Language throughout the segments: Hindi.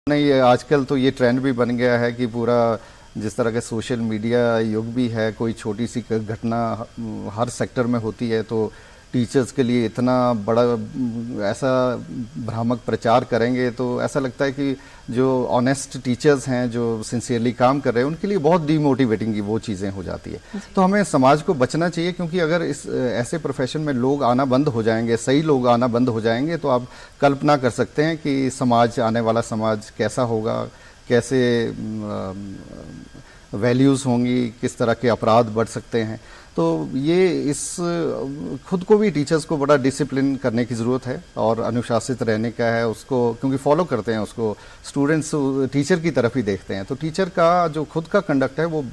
नहीं, ये आजकल तो ये ट्रेंड भी बन गया है कि पूरा जिस तरह के सोशल मीडिया युग भी है, कोई छोटी सी घटना हर सेक्टर में होती है तो टीचर्स के लिए इतना बड़ा ऐसा भ्रामक प्रचार करेंगे तो ऐसा लगता है कि जो ऑनेस्ट टीचर्स हैं, जो सिंसियरली काम कर रहे हैं, उनके लिए बहुत डीमोटिवेटिंग की वो चीज़ें हो जाती है। तो हमें समाज को बचना चाहिए, क्योंकि अगर इस ऐसे प्रोफेशन में लोग आना बंद हो जाएंगे, सही लोग आना बंद हो जाएंगे, तो आप कल्पना कर सकते हैं कि समाज, आने वाला समाज कैसा होगा, कैसे वैल्यूज़ होंगी, किस तरह के अपराध बढ़ सकते हैं। तो ये इस खुद को भी टीचर्स को बड़ा डिसिप्लिन करने की ज़रूरत है और अनुशासित रहने का है उसको, क्योंकि फॉलो करते हैं उसको, स्टूडेंट्स टीचर की तरफ ही देखते हैं। तो टीचर का जो खुद का कंडक्ट है वो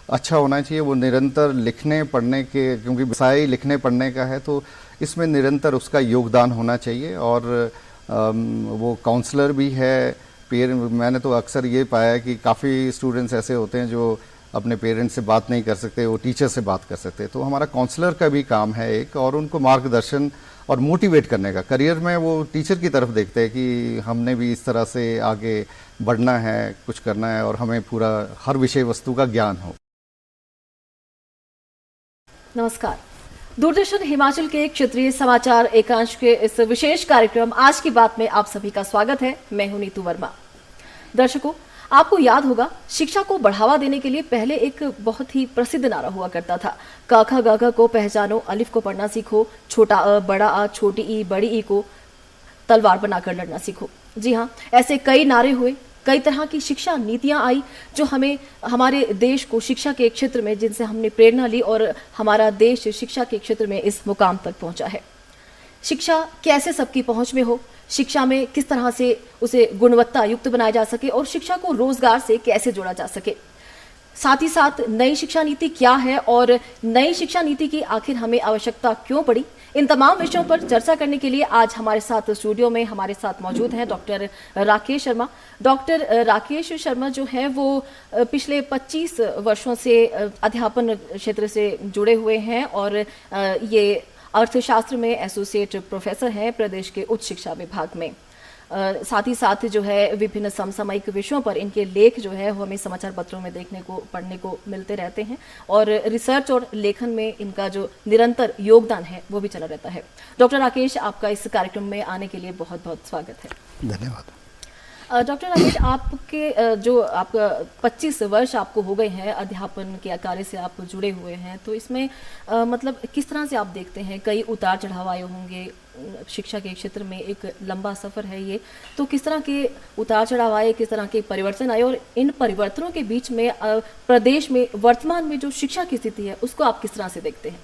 अच्छा होना चाहिए। वो निरंतर लिखने पढ़ने के, क्योंकि विषय लिखने पढ़ने का है, तो इसमें निरंतर उसका योगदान होना चाहिए। और वो काउंसलर भी है। मैंने तो अक्सर ये पाया है कि काफ़ी स्टूडेंट्स ऐसे होते हैं जो अपने पेरेंट्स से बात नहीं कर सकते, वो टीचर से बात कर सकते। तो हमारा काउंसलर का भी काम है एक, और उनको मार्गदर्शन और मोटिवेट करने का। करियर में वो टीचर की तरफ देखते हैं कि हमने भी इस तरह से आगे बढ़ना है, कुछ करना है, और हमें पूरा हर विषय वस्तु का ज्ञान हो। नमस्कार, दूरदर्शन हिमाचल के क्षेत्रीय समाचार एकांश के इस विशेष कार्यक्रम आज की बात में आप सभी का स्वागत है। मैं हूं नीतू वर्मा। दर्शकों, आपको याद होगा, शिक्षा को बढ़ावा देने के लिए पहले एक बहुत ही प्रसिद्ध नारा हुआ करता था, क ख ग घ को पहचानो, अलिफ को पढ़ना सीखो, छोटा अ बड़ा अ, छोटी ई बड़ी ई को तलवार बनाकर लड़ना सीखो। जी हाँ, ऐसे कई नारे हुए, कई तरह की शिक्षा नीतियां आई जो हमें, हमारे देश को शिक्षा के क्षेत्र में, जिनसे हमने प्रेरणा ली और हमारा देश शिक्षा के क्षेत्र में इस मुकाम तक पहुंचा है। शिक्षा कैसे सबकी पहुंच में हो, शिक्षा में किस तरह से उसे गुणवत्ता युक्त बनाया जा सके और शिक्षा को रोजगार से कैसे जोड़ा जा सके। साथ ही साथ नई शिक्षा नीति क्या है और नई शिक्षा नीति की आखिर हमें आवश्यकता क्यों पड़ी, इन तमाम विषयों पर चर्चा करने के लिए आज हमारे साथ स्टूडियो में हमारे साथ मौजूद हैं डॉक्टर राकेश शर्मा। डॉक्टर राकेश शर्मा जो है वो पिछले 25 वर्षों से अध्यापन क्षेत्र से जुड़े हुए हैं और ये अर्थशास्त्र में एसोसिएट प्रोफेसर हैं प्रदेश के उच्च शिक्षा विभाग में। साथ ही साथ जो है विभिन्न समसामयिक विषयों पर इनके लेख जो है वो हमें समाचार पत्रों में देखने को, पढ़ने को मिलते रहते हैं और रिसर्च और लेखन में इनका जो निरंतर योगदान है वो भी चला रहता है। डॉक्टर राकेश, आपका इस कार्यक्रम में आने के लिए बहुत बहुत स्वागत है। धन्यवाद। डॉक्टर राकेश, आपके जो आपका 25 वर्ष आपको हो गए हैं अध्यापन के कार्य से आप जुड़े हुए हैं, तो इसमें मतलब किस तरह से आप देखते हैं, कई उतार चढ़ाव आए होंगे, शिक्षा के क्षेत्र में एक लंबा सफ़र है ये, तो किस तरह के उतार चढ़ाव आए, किस तरह के परिवर्तन आए और इन परिवर्तनों के बीच में प्रदेश में वर्तमान में जो शिक्षा की स्थिति है उसको आप किस तरह से देखते हैं?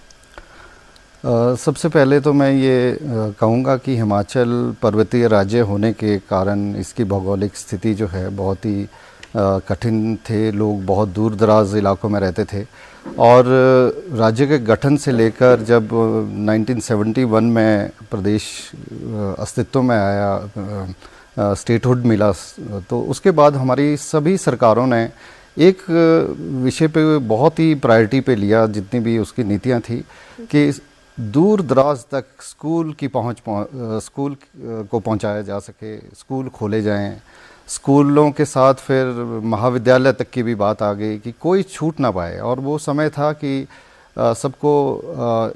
सबसे पहले तो मैं ये कहूँगा कि हिमाचल पर्वतीय राज्य होने के कारण इसकी भौगोलिक स्थिति जो है बहुत ही कठिन थे। लोग बहुत दूर दराज इलाकों में रहते थे और राज्य के गठन से लेकर जब 1971 में प्रदेश अस्तित्व में आया, स्टेटहुड मिला, तो उसके बाद हमारी सभी सरकारों ने एक विषय पे बहुत ही प्रायोरिटी पे लिया, जितनी भी उसकी नीतियाँ थी, कि दूर दराज तक स्कूल की स्कूल को पहुंचाया जा सके, स्कूल खोले जाएं। स्कूलों के साथ फिर महाविद्यालय तक की भी बात आ गई कि कोई छूट ना पाए, और वो समय था कि सबको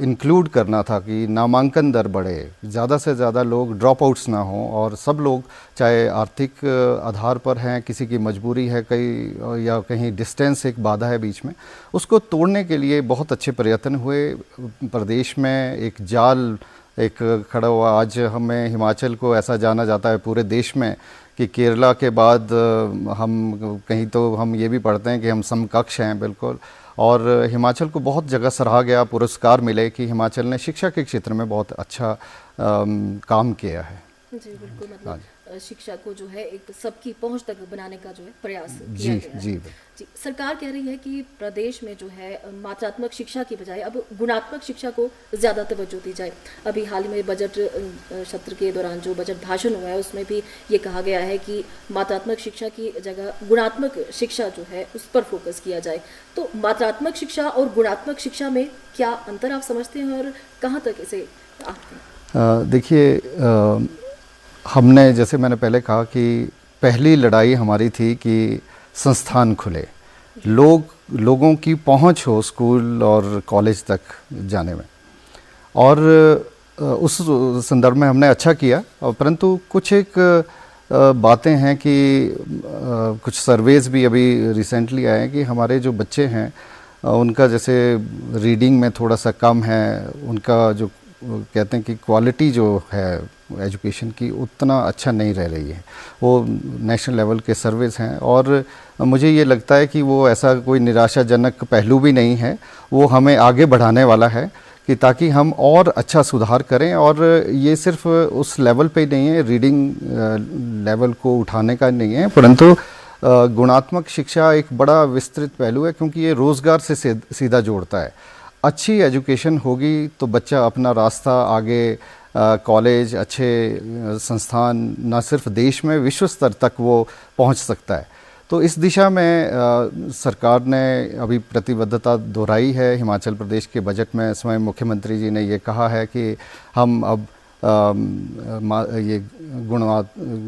इंक्लूड करना था कि नामांकन दर बढ़े, ज़्यादा से ज़्यादा लोग ड्रॉप आउट्स ना हों, और सब लोग चाहे आर्थिक आधार पर हैं, किसी की मजबूरी है कहीं, या कहीं डिस्टेंस एक बाधा है बीच में, उसको तोड़ने के लिए बहुत अच्छे प्रयत्न हुए। प्रदेश में एक जाल एक खड़ा हुआ। आज हमें हिमाचल को ऐसा जाना जाता है पूरे देश में कि केरला के बाद हम कहीं तो हम ये भी पढ़ते हैं कि हम समकक्ष हैं बिल्कुल, और हिमाचल को बहुत जगह सराहा गया, पुरस्कार मिले कि हिमाचल ने शिक्षा के क्षेत्र में बहुत अच्छा काम किया है। जी बिल्कुल, मतलब शिक्षा को जो है एक सबकी पहुंच तक बनाने का जो है प्रयास किया गया है। जी, सरकार कह रही है कि प्रदेश में जो है मात्रात्मक शिक्षा की बजाय अब गुणात्मक शिक्षा को ज़्यादा तवज्जो दी जाए। अभी हाल ही में बजट सत्र के दौरान जो बजट भाषण हुआ है उसमें भी ये कहा गया है कि मात्रात्मक शिक्षा की जगह गुणात्मक शिक्षा जो है उस पर फोकस किया जाए। तो मात्रात्मक शिक्षा और गुणात्मक शिक्षा में क्या अंतर आप समझते हैं और कहाँ तक इसे आते हैं? देखिए, हमने, जैसे मैंने पहले कहा कि पहली लड़ाई हमारी थी कि संस्थान खुले, लोगों की पहुंच हो स्कूल और कॉलेज तक जाने में। और उस संदर्भ में हमने अच्छा किया, परंतु कुछ एक बातें हैं कि कुछ सर्वेज भी अभी रिसेंटली आए हैं कि हमारे जो बच्चे हैं उनका जैसे रीडिंग में थोड़ा सा कम है, उनका जो कहते हैं कि क्वालिटी जो है एजुकेशन की उतना अच्छा नहीं रह रही है। वो नेशनल लेवल के सर्वेज हैं और मुझे ये लगता है कि वो ऐसा कोई निराशाजनक पहलू भी नहीं है, वो हमें आगे बढ़ाने वाला है कि ताकि हम और अच्छा सुधार करें। और ये सिर्फ उस लेवल पे ही नहीं है, रीडिंग लेवल को उठाने का नहीं है, परंतु गुणात्मक शिक्षा एक बड़ा विस्तृत पहलू है, क्योंकि ये रोज़गार से सीधा जोड़ता है। अच्छी एजुकेशन होगी तो बच्चा अपना रास्ता आगे कॉलेज, अच्छे संस्थान, न सिर्फ देश में विश्व स्तर तक वो पहुंच सकता है। तो इस दिशा में सरकार ने अभी प्रतिबद्धता दोहराई है। हिमाचल प्रदेश के बजट में स्वयं मुख्यमंत्री जी ने ये कहा है कि हम अब ये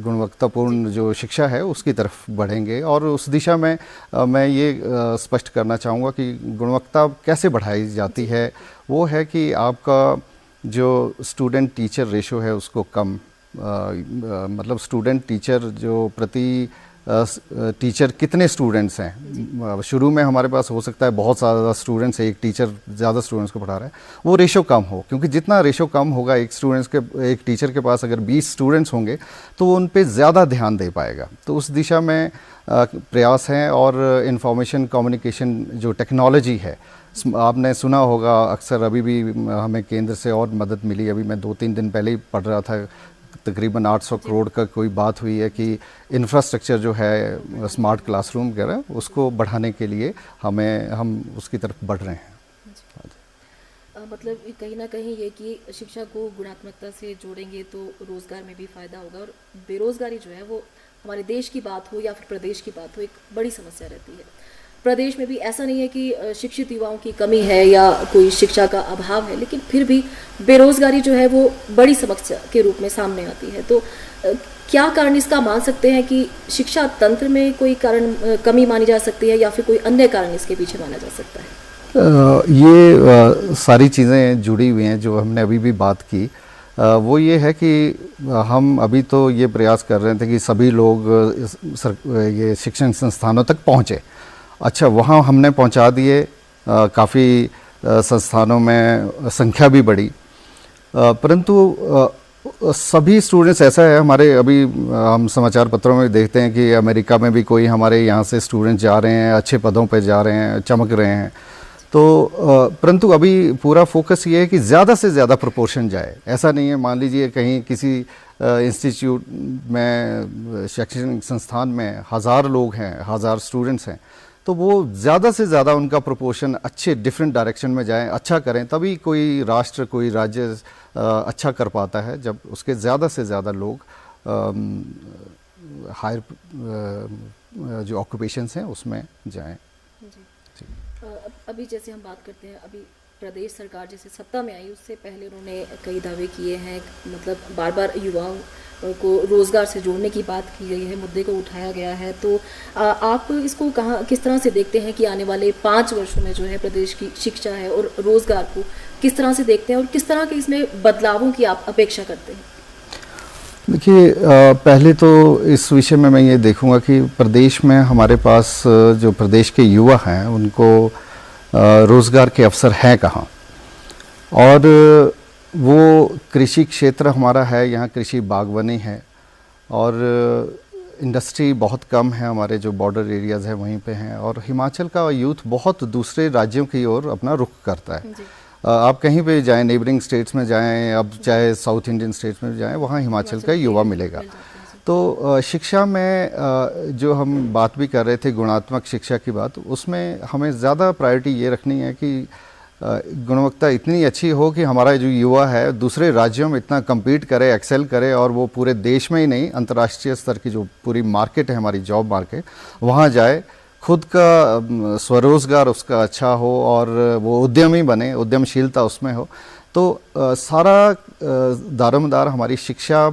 गुणवत्तापूर्ण जो शिक्षा है उसकी तरफ बढ़ेंगे। और उस दिशा में मैं ये स्पष्ट करना चाहूँगा कि गुणवत्ता कैसे बढ़ाई जाती है, वो है कि आपका जो स्टूडेंट टीचर रेशो है उसको कम, मतलब स्टूडेंट टीचर जो प्रति टीचर कितने स्टूडेंट्स हैं, शुरू में हमारे पास हो सकता है बहुत ज़्यादा स्टूडेंट्स है, एक टीचर ज़्यादा स्टूडेंट्स को पढ़ा रहा है, वो रेशो कम हो, क्योंकि जितना रेशो कम होगा एक टीचर के पास अगर 20 स्टूडेंट्स होंगे तो वो उन पे ज़्यादा ध्यान दे पाएगा। तो उस दिशा में प्रयास हैं। और इंफॉर्मेशन कम्युनिकेशन जो टेक्नोलॉजी है, आपने सुना होगा अक्सर, अभी भी हमें केंद्र से और मदद मिली। अभी मैं 2-3 दिन पहले ही पढ़ रहा था, तकरीबन 800 करोड़ का कोई बात हुई है कि इंफ्रास्ट्रक्चर जो है स्मार्ट क्लासरूम वगैरह उसको बढ़ाने के लिए हम उसकी तरफ बढ़ रहे हैं। मतलब कहीं ना कहीं ये कि शिक्षा को गुणात्मकता से जोड़ेंगे तो रोज़गार में भी फ़ायदा होगा। और बेरोज़गारी जो है वो हमारे देश की बात हो या फिर प्रदेश की बात हो, एक बड़ी समस्या रहती है। प्रदेश में भी ऐसा नहीं है कि शिक्षित युवाओं की कमी है या कोई शिक्षा का अभाव है, लेकिन फिर भी बेरोज़गारी जो है वो बड़ी समस्या के रूप में सामने आती है। तो क्या कारण इसका मान सकते हैं कि शिक्षा तंत्र में कोई कारण कमी मानी जा सकती है या फिर कोई अन्य कारण इसके पीछे माना जा सकता है? ये सारी चीज़ें जुड़ी हुई हैं जो हमने अभी भी बात की। वो ये है कि हम अभी तो ये प्रयास कर रहे थे कि सभी लोग ये शिक्षण संस्थानों तक पहुँचे। अच्छा, वहाँ हमने पहुँचा दिए, काफ़ी संस्थानों में संख्या भी बढ़ी, परंतु सभी स्टूडेंट्स, ऐसा है हमारे अभी हम समाचार पत्रों में देखते हैं कि अमेरिका में भी कोई हमारे यहाँ से स्टूडेंट जा रहे हैं, अच्छे पदों पे जा रहे हैं, चमक रहे हैं। तो परंतु अभी पूरा फोकस ये है कि ज़्यादा से ज़्यादा प्रोपोर्शन जाए। ऐसा नहीं है, मान लीजिए कहीं किसी इंस्टीट्यूट में, शैक्षणिक संस्थान में 1000 लोग हैं, 1000 स्टूडेंट्स हैं, तो वो ज़्यादा से ज़्यादा उनका प्रोपोर्शन अच्छे डिफरेंट डायरेक्शन में जाएं, अच्छा करें, तभी कोई राष्ट्र, कोई राज्य अच्छा कर पाता है, जब उसके ज़्यादा से ज़्यादा लोग हायर जो ऑक्यूपेशंस हैं उसमें जाएं। अभी जैसे हम बात करते हैं, अभी प्रदेश सरकार जैसे सत्ता में आई उससे पहले उन्होंने कई दावे किए हैं, मतलब बार बार युवाओं को रोज़गार से जोड़ने की बात की गई है, मुद्दे को उठाया गया है। तो आप इसको किस तरह से देखते हैं कि आने वाले 5 वर्षों में जो है प्रदेश की शिक्षा है और रोज़गार को किस तरह से देखते हैं और किस तरह के इसमें बदलावों की आप अपेक्षा करते हैं? देखिए, पहले तो इस विषय में मैं ये देखूंगा कि प्रदेश में हमारे पास जो प्रदेश के युवा हैं उनको रोज़गार के अवसर हैं कहाँ, और वो कृषि क्षेत्र हमारा है, यहाँ कृषि बागवानी है, और इंडस्ट्री बहुत कम है, हमारे जो बॉर्डर एरियाज़ हैं वहीं पे हैं, और हिमाचल का यूथ बहुत दूसरे राज्यों की ओर अपना रुख करता है। आप कहीं पे जाएं, नेबरिंग स्टेट्स में जाएं, अब चाहे साउथ इंडियन स्टेट्स में जाएं, वहाँ हिमाचल का युवा मिलेगा। तो शिक्षा में जो हम बात भी कर रहे थे, गुणात्मक शिक्षा की बात, उसमें हमें ज़्यादा प्रायोरिटी ये रखनी है कि गुणवत्ता इतनी अच्छी हो कि हमारा जो युवा है दूसरे राज्यों में इतना कम्पीट करे, एक्सेल करे, और वो पूरे देश में ही नहीं, अंतर्राष्ट्रीय स्तर की जो पूरी मार्केट है हमारी जॉब मार्केट, वहाँ जाए, खुद का स्वरोज़गार उसका अच्छा हो और वो उद्यमी बने, उद्यमशीलता उसमें हो। तो सारा दारोमदार हमारी शिक्षा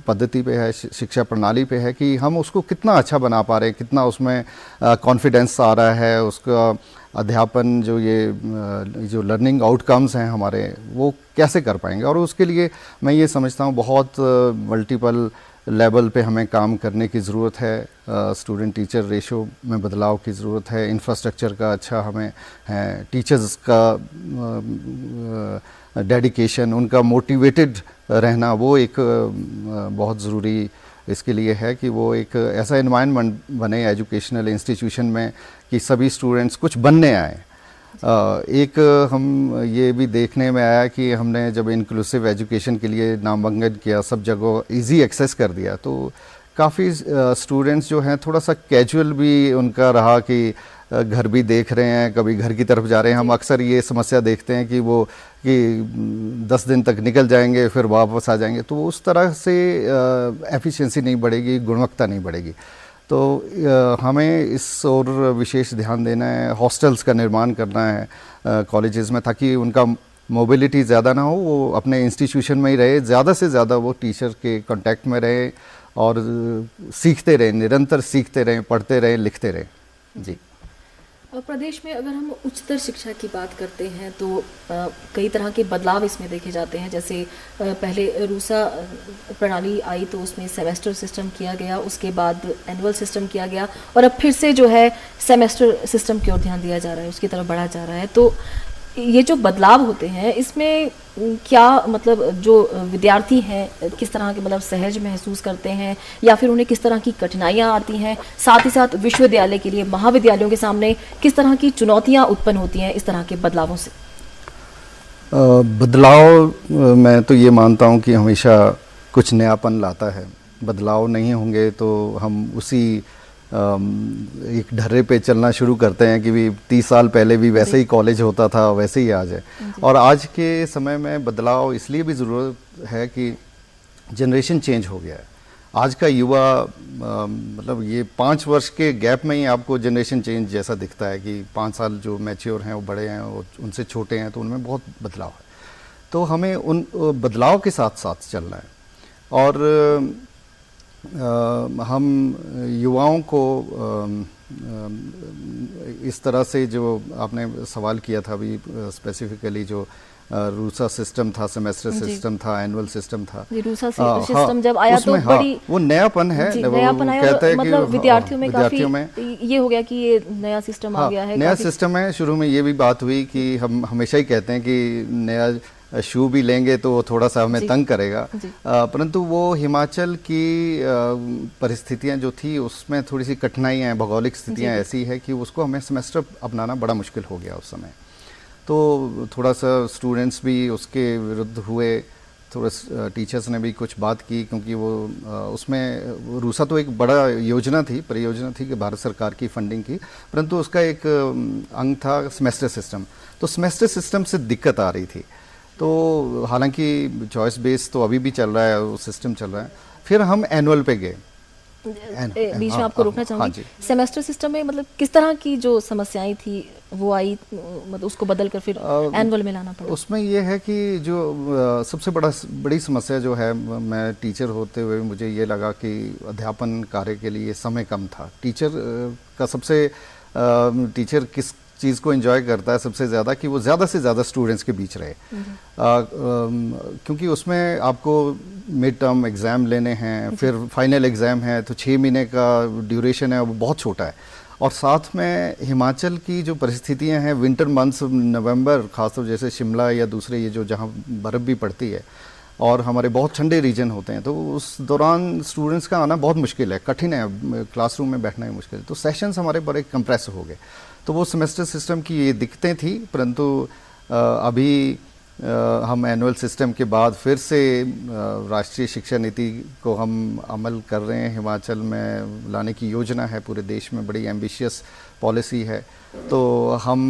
पद्धति पे है, शिक्षा प्रणाली पे है कि हम उसको कितना अच्छा बना पा रहे हैं, कितना उसमें कॉन्फिडेंस आ रहा है, उसका अध्यापन जो लर्निंग आउटकम्स हैं हमारे, वो कैसे कर पाएंगे। और उसके लिए मैं ये समझता हूँ बहुत मल्टीपल लेवल पे हमें काम करने की ज़रूरत है। स्टूडेंट टीचर रेशो में बदलाव की ज़रूरत है, इंफ्रास्ट्रक्चर का अच्छा हमें है, टीचर्स का डेडिकेशन, उनका मोटिवेटेड रहना, वो एक बहुत ज़रूरी इसके लिए है कि वो एक ऐसा एनवायरनमेंट बने एजुकेशनल इंस्टीट्यूशन में कि सभी स्टूडेंट्स कुछ बनने आए। एक हम ये भी देखने में आया कि हमने जब इंक्लूसिव एजुकेशन के लिए नामांकन किया, सब जगह इजी एक्सेस कर दिया, तो काफ़ी स्टूडेंट्स जो हैं थोड़ा सा कैजुअल भी उनका रहा कि घर भी देख रहे हैं, कभी घर की तरफ जा रहे हैं। हम अक्सर ये समस्या देखते हैं कि वो कि 10 दिन तक निकल जाएंगे फिर वापस आ जाएंगे, तो उस तरह से एफिशिएंसी नहीं बढ़ेगी, गुणवत्ता नहीं बढ़ेगी। तो हमें इस और विशेष ध्यान देना है, हॉस्टल्स का निर्माण करना है कॉलेजेस में, ताकि उनका मोबिलिटी ज़्यादा ना हो, वो अपने इंस्टीट्यूशन में ही रहे, ज़्यादा से ज़्यादा वो टीचर के कांटेक्ट में रहे और सीखते रहें, निरंतर सीखते रहें, पढ़ते रहें, लिखते रहें। जी। प्रदेश में अगर हम उच्चतर शिक्षा की बात करते हैं तो कई तरह के बदलाव इसमें देखे जाते हैं। जैसे पहले रूसा प्रणाली आई तो उसमें सेमेस्टर सिस्टम किया गया, उसके बाद एनुअल सिस्टम किया गया और अब फिर से जो है सेमेस्टर सिस्टम की ओर ध्यान दिया जा रहा है, उसकी तरफ बढ़ा जा रहा है। तो ये जो बदलाव होते हैं इसमें क्या मतलब जो विद्यार्थी हैं किस तरह के मतलब सहज महसूस करते हैं या फिर उन्हें किस तरह की कठिनाइयाँ आती हैं, साथ ही साथ विश्वविद्यालय के लिए महाविद्यालयों के सामने किस तरह की चुनौतियाँ उत्पन्न होती हैं इस तरह के बदलावों से? बदलाव मैं तो ये मानता हूँ कि हमेशा कुछ नयापन लाता है। बदलाव नहीं होंगे तो हम उसी एक ढर्रे पे चलना शुरू करते हैं कि भी 30 साल पहले भी वैसे ही कॉलेज होता था, वैसे ही आज है। और आज के समय में बदलाव इसलिए भी ज़रूरत है कि जनरेशन चेंज हो गया है। आज का युवा मतलब ये 5 वर्ष के गैप में ही आपको जनरेशन चेंज जैसा दिखता है कि 5 साल जो मैच्योर हैं वो बड़े हैं, वो उनसे छोटे हैं, तो उनमें बहुत बदलाव है। तो हमें उन बदलाव के साथ साथ चलना है। और हम युवाओं को इस तरह से, जो आपने सवाल किया था अभी स्पेसिफिकली, जो रूसा सिस्टम था, सेमेस्टर सिस्टम था, एनुअल सिस्टम था, रूसा सिस्टम जब आया तो बड़ी वो नयापन है, नयापन आया, कहते हैं मतलब कि विद्यार्थियों में ये हो गया कि ये नया सिस्टम आ गया है, नया सिस्टम है। शुरू में ये भी बात हुई कि हम हमेशा ही कहते हैं कि नया शू भी लेंगे तो थोड़ा सा हमें तंग करेगा, परंतु वो हिमाचल की परिस्थितियां जो थी उसमें थोड़ी सी कठिनाइयाँ हैं, भौगोलिक स्थितियां ऐसी है कि उसको हमें सेमेस्टर अपनाना बड़ा मुश्किल हो गया उस समय। तो थोड़ा सा स्टूडेंट्स भी उसके विरुद्ध हुए, थोड़ा टीचर्स ने भी कुछ बात की, क्योंकि वो उसमें रूसा तो एक बड़ा योजना थी, परियोजना थी कि भारत सरकार की फंडिंग की, परंतु उसका एक अंग था सेमेस्टर सिस्टम। तो सेमेस्टर सिस्टम से दिक्कत आ रही थी। तो हालांकि चॉइस बेस तो अभी भी चल रहा है, वो सिस्टम चल रहा है। फिर हम एनुअल पे गए। बीच में आपको रोकना चाहूँगी, सेमेस्टर सिस्टम में मतलब किस तरह की जो समस्याएं थी वो आई, मतलब उसको बदल कर फिर एनुअल में लाना पड़ा? उसमें ये है कि जो सबसे बड़ी समस्या जो है, मैं टीचर होते हुए मुझे ये लगा कि अध्यापन कार्य के लिए समय कम था। टीचर किस चीज़ को एंजॉय करता है सबसे ज़्यादा, कि वो ज़्यादा से ज़्यादा स्टूडेंट्स के बीच रहे, क्योंकि उसमें आपको मिड टर्म एग्ज़ाम लेने हैं, फिर फाइनल एग्ज़ाम है, तो 6 महीने का ड्यूरेशन है, वो बहुत छोटा है। और साथ में हिमाचल की जो परिस्थितियां हैं, विंटर मंथ्स, नवंबर खासतौर जैसे शिमला या दूसरे ये जो जहाँ बर्फ़ भी पड़ती है और हमारे बहुत ठंडे रीजन होते हैं, तो उस दौरान स्टूडेंट्स का आना बहुत मुश्किल है, कठिन है, क्लासरूम में बैठना ही मुश्किल है। तो सेशंस हमारे बड़े कंप्रेस हो गए। तो वो सेमेस्टर सिस्टम की ये दिक्कतें थी, परंतु अभी हम एनुअल सिस्टम के बाद फिर से राष्ट्रीय शिक्षा नीति को हम अमल कर रहे हैं, हिमाचल में लाने की योजना है, पूरे देश में बड़ी एम्बिशियस पॉलिसी है। तो हम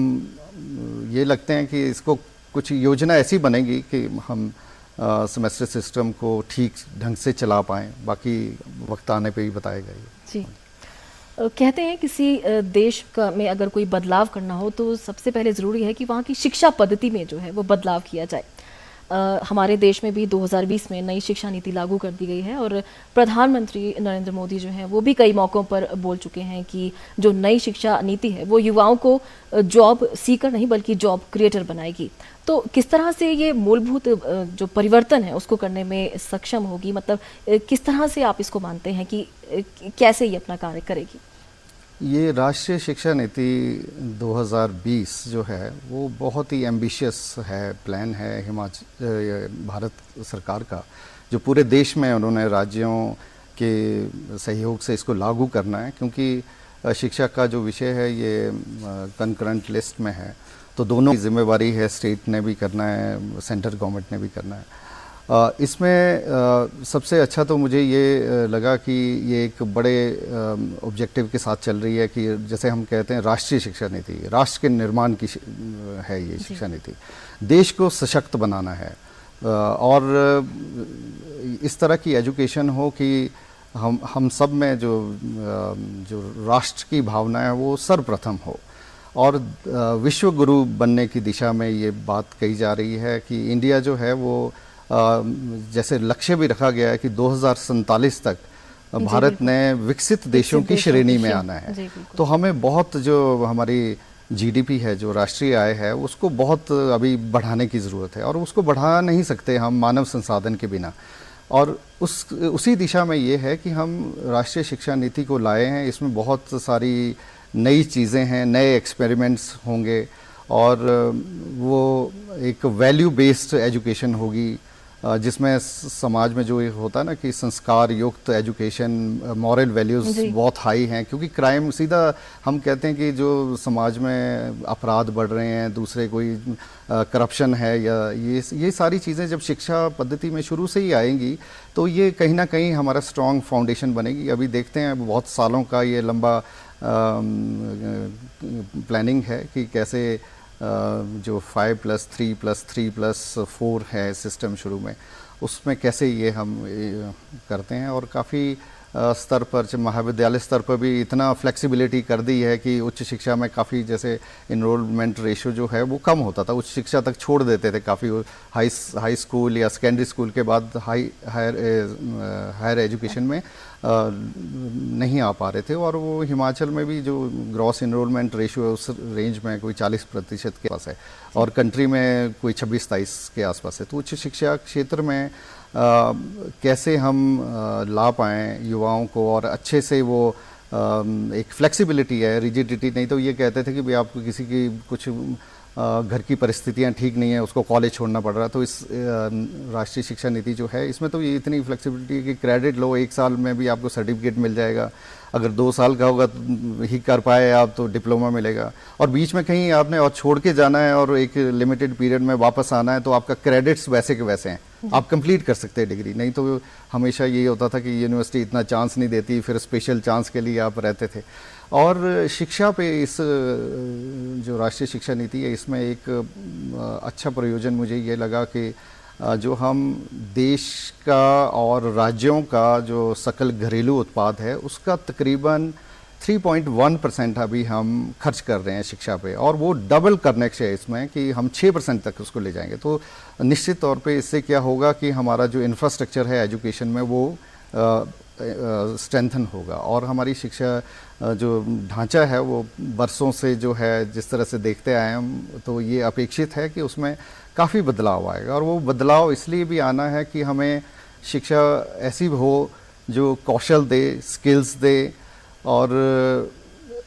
ये लगते हैं कि इसको कुछ योजना ऐसी बनेगी कि हम सेमेस्टर सिस्टम को ठीक ढंग से चला पाएँ, बाकी वक्त आने पे ही बताएगा ये। जी, कहते हैं किसी देश में अगर कोई बदलाव करना हो तो सबसे पहले ज़रूरी है कि वहाँ की शिक्षा पद्धति में जो है वो बदलाव किया जाए। हमारे देश में भी 2020 में नई शिक्षा नीति लागू कर दी गई है और प्रधानमंत्री नरेंद्र मोदी जो हैं वो भी कई मौक़ों पर बोल चुके हैं कि जो नई शिक्षा नीति है वो युवाओं को जॉब सीकर नहीं बल्कि जॉब क्रिएटर बनाएगी। तो किस तरह से ये मूलभूत जो परिवर्तन है उसको करने में सक्षम होगी, मतलब किस तरह से आप इसको मानते हैं कि कैसे ये अपना कार्य करेगी? ये राष्ट्रीय शिक्षा नीति 2020 जो है वो बहुत ही एम्बिशियस है, प्लान है हिमाचल भारत सरकार का, जो पूरे देश में उन्होंने राज्यों के सहयोग से इसको लागू करना है। क्योंकि शिक्षा का जो विषय है ये कंकरेंट लिस्ट में है, तो दोनों की जिम्मेवारी है, स्टेट ने भी करना है, सेंट्रल गवर्नमेंट ने भी करना है। इसमें सबसे अच्छा तो मुझे ये लगा कि ये एक बड़े ऑब्जेक्टिव के साथ चल रही है कि जैसे हम कहते हैं राष्ट्रीय शिक्षा नीति, राष्ट्र के निर्माण की है ये शिक्षा नीति, देश को सशक्त बनाना है और इस तरह की एजुकेशन हो कि हम सब में जो राष्ट्र की भावना है वो सर्वप्रथम हो। और विश्व गुरु बनने की दिशा में ये बात कही जा रही है कि इंडिया जो है वो जैसे लक्ष्य भी रखा गया है कि 2047 तक भारत ने विकसित देशों की श्रेणी में आना है। तो हमें बहुत जो हमारी जीडीपी है, जो राष्ट्रीय आय है, उसको बहुत अभी बढ़ाने की ज़रूरत है और उसको बढ़ा नहीं सकते हम मानव संसाधन के बिना। और उसी दिशा में ये है कि हम राष्ट्रीय शिक्षा नीति को लाए हैं। इसमें बहुत सारी नई चीज़ें हैं, नए एक्सपेरिमेंट्स होंगे और वो एक वैल्यू बेस्ड एजुकेशन होगी जिसमें समाज में जो होता है ना कि संस्कार युक्त एजुकेशन, मॉरल वैल्यूज़ बहुत हाई हैं। क्योंकि क्राइम, सीधा हम कहते हैं कि जो समाज में अपराध बढ़ रहे हैं, दूसरे कोई करप्शन है या ये सारी चीज़ें जब शिक्षा पद्धति में शुरू से ही आएंगी तो ये कहीं ना कहीं हमारा स्ट्रॉन्ग फाउंडेशन बनेगी। अभी देखते हैं बहुत सालों का ये लंबा प्लानिंग है कि कैसे जो 5+3+3+4 है सिस्टम शुरू में, उसमें कैसे ये हम करते हैं। और काफ़ी स्तर पर, महाविद्यालय स्तर पर भी इतना फ्लेक्सिबिलिटी कर दी है कि उच्च शिक्षा में काफ़ी, जैसे इनरोलमेंट रेशो जो है वो कम होता था, उच्च शिक्षा तक छोड़ देते थे काफ़ी, हाई स्कूल या सेकेंडरी स्कूल के बाद हायर एजुकेशन में नहीं आ पा रहे थे। और वो हिमाचल में भी जो ग्रॉस इनरोलमेंट रेशियो है उस रेंज में कोई 40% के पास है और कंट्री में कोई 26-27 के आसपास है। तो उच्च शिक्षा क्षेत्र में कैसे हम ला पाएँ युवाओं को और अच्छे से वो एक फ्लेक्सिबिलिटी है, रिजिडिटी नहीं। तो ये कहते थे कि भाई आपको किसी की कुछ घर की परिस्थितियां ठीक नहीं है, उसको कॉलेज छोड़ना पड़ रहा है, तो इस राष्ट्रीय शिक्षा नीति जो है इसमें तो ये इतनी फ्लेक्सिबिलिटी कि क्रेडिट लो, 1 साल में भी आपको सर्टिफिकेट मिल जाएगा। अगर 2 साल का होगा ही कर पाए आप तो डिप्लोमा मिलेगा, और बीच में कहीं आपने और छोड़ के जाना है और एक लिमिटेड पीरियड में वापस आना है तो आपका क्रेडिट्स वैसे के वैसे हैं, आप कंप्लीट कर सकते हैं डिग्री। नहीं तो हमेशा यही होता था कि यूनिवर्सिटी इतना चांस नहीं देती, फिर स्पेशल चांस के लिए आप रहते थे। और शिक्षा पे इस जो राष्ट्रीय शिक्षा नीति है इसमें एक अच्छा प्रयोजन मुझे ये लगा कि जो हम देश का और राज्यों का जो सकल घरेलू उत्पाद है उसका तकरीबन 3.1% अभी हम खर्च कर रहे हैं शिक्षा पे, और वो डबल करने से इसमें कि हम 6% तक उसको ले जाएंगे। तो निश्चित तौर पे इससे क्या होगा कि हमारा जो इंफ्रास्ट्रक्चर है एजुकेशन में वो स्ट्रेंथन होगा, और हमारी शिक्षा जो ढांचा है वो बरसों से जो है जिस तरह से देखते आए हम, तो ये अपेक्षित है कि उसमें काफ़ी बदलाव आएगा। और वो बदलाव इसलिए भी आना है कि हमें शिक्षा ऐसी हो जो कौशल दे, स्किल्स दे और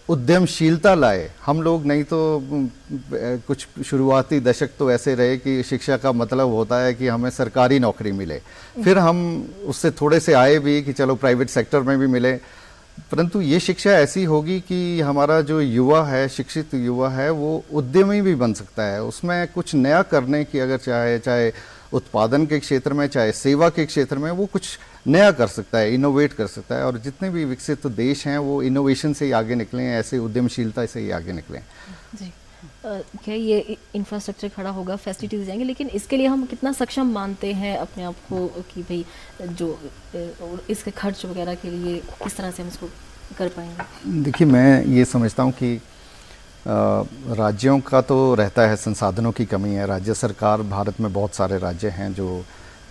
उद्यमशीलता लाए। हम लोग नहीं तो कुछ शुरुआती दशक तो ऐसे रहे कि शिक्षा का मतलब होता है कि हमें सरकारी नौकरी मिले, फिर हम उससे थोड़े से आए भी कि चलो प्राइवेट सेक्टर में भी मिले। परंतु ये शिक्षा ऐसी होगी कि हमारा जो युवा है, शिक्षित युवा है, वो उद्यमी भी बन सकता है, उसमें कुछ नया करने की अगर चाहे उत्पादन के क्षेत्र में, चाहे सेवा के क्षेत्र में, वो कुछ नया कर सकता है, इनोवेट कर सकता है। और जितने भी विकसित देश हैं वो इनोवेशन से ही आगे निकले हैं, ऐसे उद्यमशीलता से ही आगे निकले हैं। जी क्या ये इंफ्रास्ट्रक्चर खड़ा होगा, फैसिलिटीज जाएंगे, लेकिन इसके लिए हम कितना सक्षम मानते हैं अपने आप को कि भाई जो इसके खर्च वगैरह के लिए किस तरह से हम इसको कर पाएंगे? देखिए, मैं ये समझता हूँ कि राज्यों का तो रहता है, संसाधनों की कमी है। राज्य सरकार, भारत में बहुत सारे राज्य हैं जो,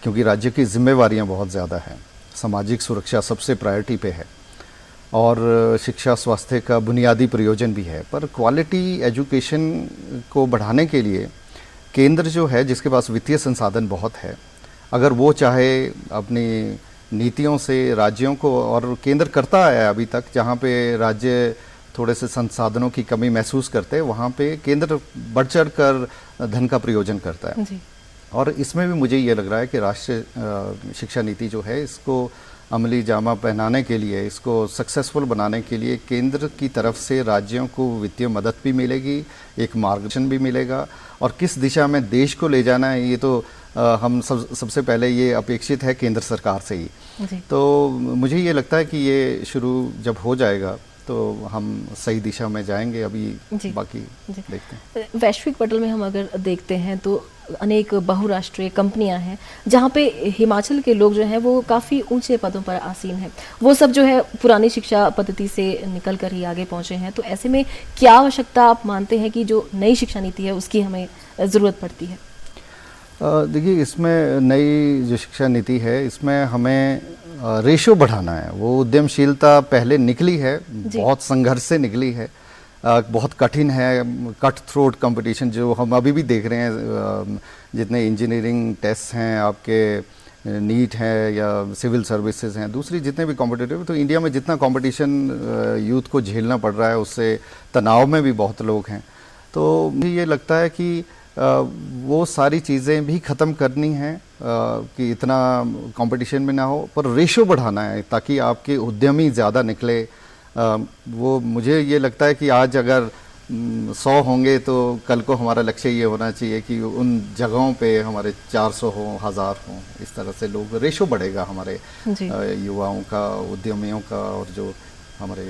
क्योंकि राज्य की जिम्मेवारियां बहुत ज़्यादा हैं, सामाजिक सुरक्षा सबसे प्रायोरिटी पे है और शिक्षा स्वास्थ्य का बुनियादी प्रयोजन भी है। पर क्वालिटी एजुकेशन को बढ़ाने के लिए केंद्र जो है, जिसके पास वित्तीय संसाधन बहुत है, अगर वो चाहे अपनी नीतियों से राज्यों को, और केंद्र करता है अभी तक, जहाँ पे राज्य थोड़े से संसाधनों की कमी महसूस करते हैं वहाँ पे केंद्र बढ़ चढ़ कर धन का प्रयोजन करता है जी। और इसमें भी मुझे ये लग रहा है कि राष्ट्रीय शिक्षा नीति जो है, इसको अमली जामा पहनाने के लिए, इसको सक्सेसफुल बनाने के लिए केंद्र की तरफ से राज्यों को वित्तीय मदद भी मिलेगी, एक मार्गदर्शन भी मिलेगा, और किस दिशा में देश को ले जाना है ये तो हम सबसे पहले ये अपेक्षित है केंद्र सरकार से ही। जी। तो मुझे ये लगता है कि ये शुरू जब हो जाएगा तो हम सही दिशा में जाएंगे। अभी जी। बाकी जी। देखते हैं। वैश्विक पटल में हम अगर देखते हैं तो अनेक बहुराष्ट्रीय कंपनियां हैं जहां पे हिमाचल के लोग जो हैं वो काफ़ी ऊंचे पदों पर आसीन हैं। वो सब जो है पुरानी शिक्षा पद्धति से निकल कर ही आगे पहुंचे हैं। तो ऐसे में क्या आवश्यकता आप मानते हैं कि जो नई शिक्षा नीति है उसकी हमें ज़रूरत पड़ती है? देखिए, इसमें नई जो शिक्षा नीति है, इसमें हमें रेशो बढ़ाना है। वो उद्यमशीलता पहले निकली है, बहुत संघर्ष से निकली है, बहुत कठिन है, कट थ्रोट कंपटीशन जो हम अभी भी देख रहे हैं। जितने इंजीनियरिंग टेस्ट हैं, आपके नीट है या सिविल सर्विसेज हैं, दूसरी जितने भी कॉम्पिटिटिव, तो इंडिया में जितना कंपटीशन यूथ को झेलना पड़ रहा है, उससे तनाव में भी बहुत लोग हैं। तो मुझे ये लगता है कि वो सारी चीज़ें भी ख़त्म करनी है कि इतना कंपटीशन में ना हो, पर रेशो बढ़ाना है ताकि आपके उद्यमी ज़्यादा निकले। वो मुझे ये लगता है कि आज अगर 100 होंगे तो कल को हमारा लक्ष्य ये होना चाहिए कि उन जगहों पे हमारे 400 हो, 1000 हो। इस तरह से लोग, रेशो बढ़ेगा हमारे युवाओं का, उद्यमियों का, और जो हमारे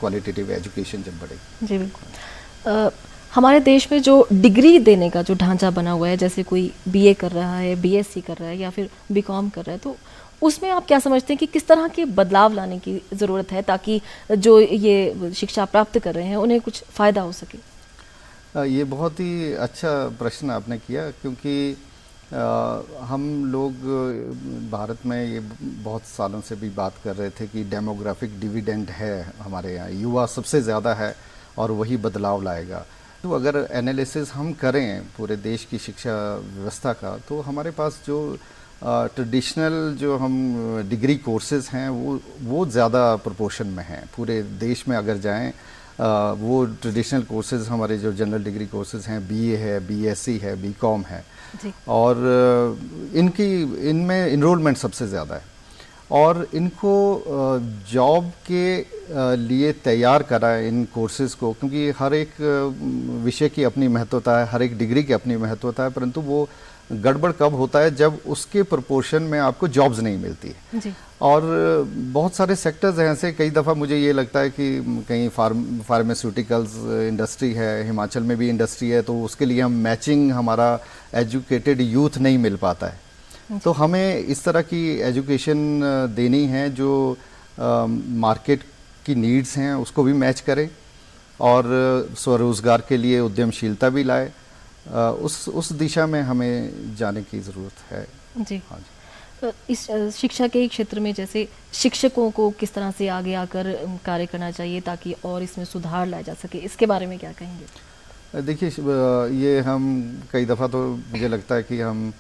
क्वालिटेटिव एजुकेशन जब बढ़ेगी। जी बिल्कुल। हमारे देश में जो डिग्री देने का जो ढांचा बना हुआ है, जैसे कोई बीए कर रहा है, बीएससी कर रहा है या फिर बीकॉम कर रहा है, तो उसमें आप क्या समझते हैं कि किस तरह के बदलाव लाने की ज़रूरत है ताकि जो ये शिक्षा प्राप्त कर रहे हैं उन्हें कुछ फ़ायदा हो सके? ये बहुत ही अच्छा प्रश्न आपने किया, क्योंकि हम लोग भारत में ये बहुत सालों से भी बात कर रहे थे कि डेमोग्राफिक डिविडेंड है हमारे यहाँ, युवा सबसे ज़्यादा है और वही बदलाव लाएगा। तो अगर एनालिसिस हम करें पूरे देश की शिक्षा व्यवस्था का, तो हमारे पास जो ट्रेडिशनल जो हम डिग्री कोर्सेज़ हैं वो ज़्यादा प्रोपोर्शन में हैं पूरे देश में। अगर जाएं, वो ट्रेडिशनल कोर्सेज़ हमारे जो जनरल डिग्री कोर्सेज़ हैं, बीए है, बीएससी है, बीकॉम है, और इनमें इनरोलमेंट सबसे ज़्यादा है, और इनको जॉब के लिए तैयार करा है इन कोर्सेज़ को, क्योंकि हर एक विषय की अपनी महत्वता है, हर एक डिग्री की अपनी महत्वता है, परंतु वो गड़बड़ कब होता है जब उसके प्रोपोर्शन में आपको जॉब्स नहीं मिलती है। जी। और बहुत सारे सेक्टर्स हैं ऐसे, कई दफ़ा मुझे ये लगता है कि कहीं फार्मास्यूटिकल्स इंडस्ट्री है, हिमाचल में भी इंडस्ट्री है, तो उसके लिए हम मैचिंग हमारा एजुकेटेड यूथ नहीं मिल पाता है। तो हमें इस तरह की एजुकेशन देनी है जो मार्केट की नीड्स हैं उसको भी मैच करे और स्वरोजगार के लिए उद्यमशीलता भी लाए। उस दिशा में हमें जाने की ज़रूरत है। जी। हाँ जी। इस शिक्षा के क्षेत्र में जैसे शिक्षकों को किस तरह से आगे आकर कार्य करना चाहिए ताकि और इसमें सुधार लाया जा सके, इसके बारे में क्या कहेंगे? देखिए, ये हम कई दफ़ा तो मुझे लगता है कि हम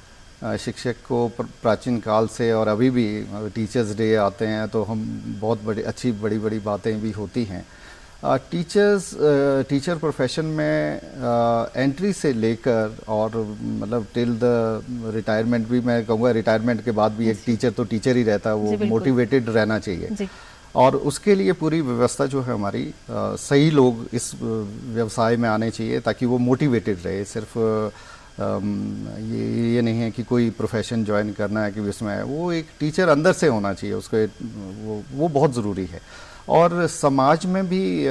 शिक्षक को प्राचीन काल से और अभी भी टीचर्स डे आते हैं तो हम बहुत बड़ी बड़ी बातें भी होती हैं। टीचर प्रोफेशन में एंट्री से लेकर और मतलब टिल द रिटायरमेंट भी, मैं कहूँगा रिटायरमेंट के बाद भी एक टीचर तो टीचर ही रहता है, वो मोटिवेटेड रहना चाहिए। और उसके लिए पूरी व्यवस्था जो है हमारी, सही लोग इस व्यवसाय में आने चाहिए ताकि वो मोटिवेटेड रहे। सिर्फ ये नहीं है कि कोई प्रोफेशन ज्वाइन करना है कि उसमें है, वो एक टीचर अंदर से होना चाहिए, उसको वो बहुत ज़रूरी है। और समाज में भी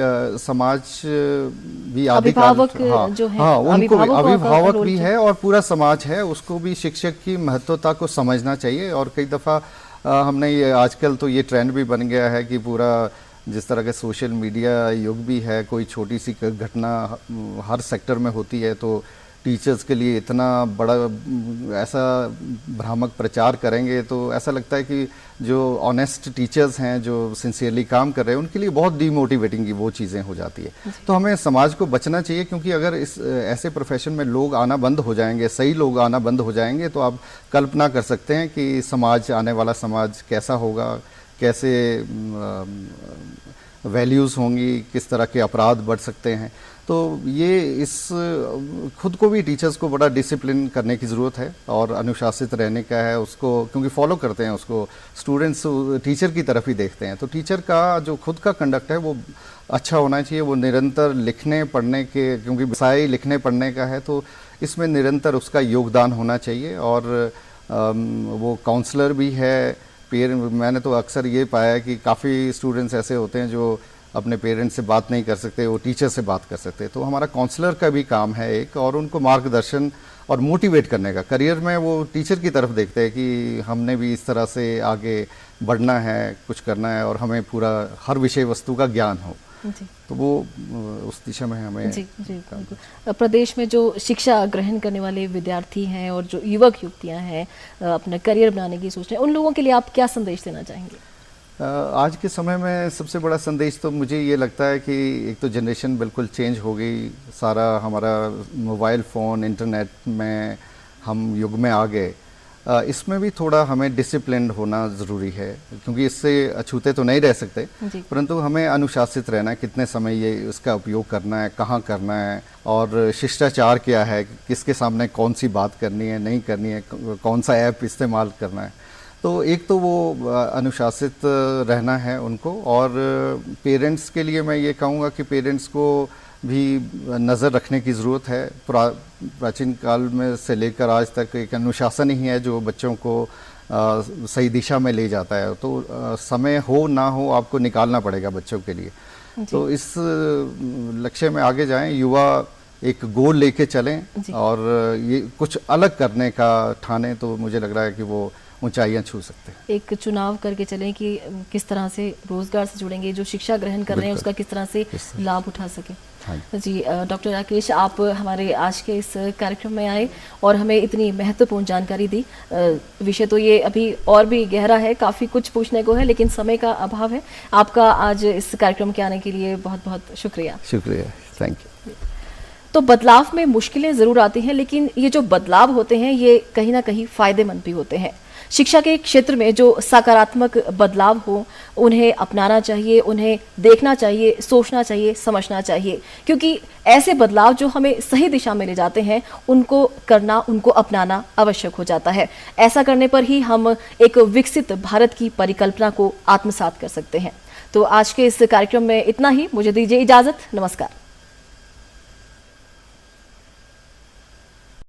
अभिभावक जो है, हाँ, उनको अभिभावक भी है और पूरा समाज है, उसको भी शिक्षक की महत्वता को समझना चाहिए। और कई दफ़ा हमने ये आजकल तो ये ट्रेंड भी बन गया है कि पूरा जिस तरह के सोशल मीडिया युग भी है, कोई छोटी सी घटना हर सेक्टर में होती है तो टीचर्स के लिए इतना बड़ा ऐसा भ्रामक प्रचार करेंगे तो ऐसा लगता है कि जो ऑनेस्ट टीचर्स हैं, जो सिंसियरली काम कर रहे हैं, उनके लिए बहुत डीमोटिवेटिंग की वो चीज़ें हो जाती है। तो हमें समाज को बचना चाहिए, क्योंकि अगर इस ऐसे प्रोफेशन में लोग आना बंद हो जाएंगे, सही लोग आना बंद हो जाएंगे, तो आप कल्पना कर सकते हैं कि समाज, आने वाला समाज कैसा होगा, कैसे वैल्यूज़ होंगी, किस तरह के अपराध बढ़ सकते हैं। तो ये इस खुद को भी टीचर्स को बड़ा डिसिप्लिन करने की ज़रूरत है और अनुशासित रहने का है उसको, क्योंकि फॉलो करते हैं उसको, स्टूडेंट्स टीचर की तरफ ही देखते हैं। तो टीचर का जो खुद का कंडक्ट है वो अच्छा होना चाहिए, वो निरंतर लिखने पढ़ने के, क्योंकि व्यवसाय लिखने पढ़ने का है तो इसमें निरंतर उसका योगदान होना चाहिए। और वो काउंसलर भी है। मैंने तो अक्सर ये पाया है कि काफ़ी स्टूडेंट्स ऐसे होते हैं जो अपने पेरेंट्स से बात नहीं कर सकते, वो टीचर से बात कर सकते। तो हमारा काउंसलर का भी काम है एक, और उनको मार्गदर्शन और मोटिवेट करने का। करियर में वो टीचर की तरफ देखते हैं कि हमने भी इस तरह से आगे बढ़ना है, कुछ करना है, और हमें पूरा हर विषय वस्तु का ज्ञान हो। जी। तो वो उस दिशा में हमें जी बिल्कुल। प्रदेश में जो शिक्षा ग्रहण करने वाले विद्यार्थी हैं और जो युवक युवतियां हैं अपना करियर बनाने की सोच रहे हैं, उन लोगों के लिए आप क्या संदेश देना चाहेंगे? आज के समय में सबसे बड़ा संदेश तो मुझे ये लगता है कि एक तो जनरेशन बिल्कुल चेंज हो गई, सारा हमारा मोबाइल फ़ोन, इंटरनेट में हम युग में आ गए। इसमें भी थोड़ा हमें डिसिप्लिन्ड होना ज़रूरी है, क्योंकि इससे अछूते तो नहीं रह सकते, परंतु हमें अनुशासित रहना है, कितने समय ये इसका उपयोग करना है, कहाँ करना है, और शिष्टाचार क्या है, किसके सामने कौन सी बात करनी है, नहीं करनी है, कौन सा ऐप इस्तेमाल करना है। तो एक तो वो अनुशासित रहना है उनको। और पेरेंट्स के लिए मैं ये कहूँगा कि पेरेंट्स को भी नज़र रखने की ज़रूरत है। प्राचीन काल में से लेकर आज तक एक अनुशासन ही है जो बच्चों को सही दिशा में ले जाता है। तो समय हो ना हो आपको निकालना पड़ेगा बच्चों के लिए। तो इस लक्ष्य में आगे जाएं, युवा एक गोल लेके चलें और ये कुछ अलग करने का ठाने, तो मुझे लग रहा है कि वो ऊंचाइयां छू सकते हैं। एक चुनाव करके चलें कि किस तरह से रोजगार से जुड़ेंगे, जो शिक्षा ग्रहण कर रहे हैं उसका किस तरह से लाभ उठा सके। जी डॉक्टर राकेश, आप हमारे आज के इस कार्यक्रम में आए और हमें इतनी महत्वपूर्ण जानकारी दी। विषय तो ये अभी और भी गहरा है, काफ़ी कुछ पूछने को है, लेकिन समय का अभाव है। आपका आज इस कार्यक्रम के आने के लिए बहुत बहुत शुक्रिया। शुक्रिया, थैंक यू। तो बदलाव में मुश्किलें ज़रूर आती हैं, लेकिन ये जो बदलाव होते हैं ये कहीं ना कहीं फ़ायदेमंद भी होते हैं। शिक्षा के क्षेत्र में जो सकारात्मक बदलाव हो उन्हें अपनाना चाहिए, उन्हें देखना चाहिए, सोचना चाहिए, समझना चाहिए, क्योंकि ऐसे बदलाव जो हमें सही दिशा में ले जाते हैं उनको करना, उनको अपनाना आवश्यक हो जाता है। ऐसा करने पर ही हम एक विकसित भारत की परिकल्पना को आत्मसात कर सकते हैं। तो आज के इस कार्यक्रम में इतना ही। मुझे दीजिए इजाज़त। नमस्कार।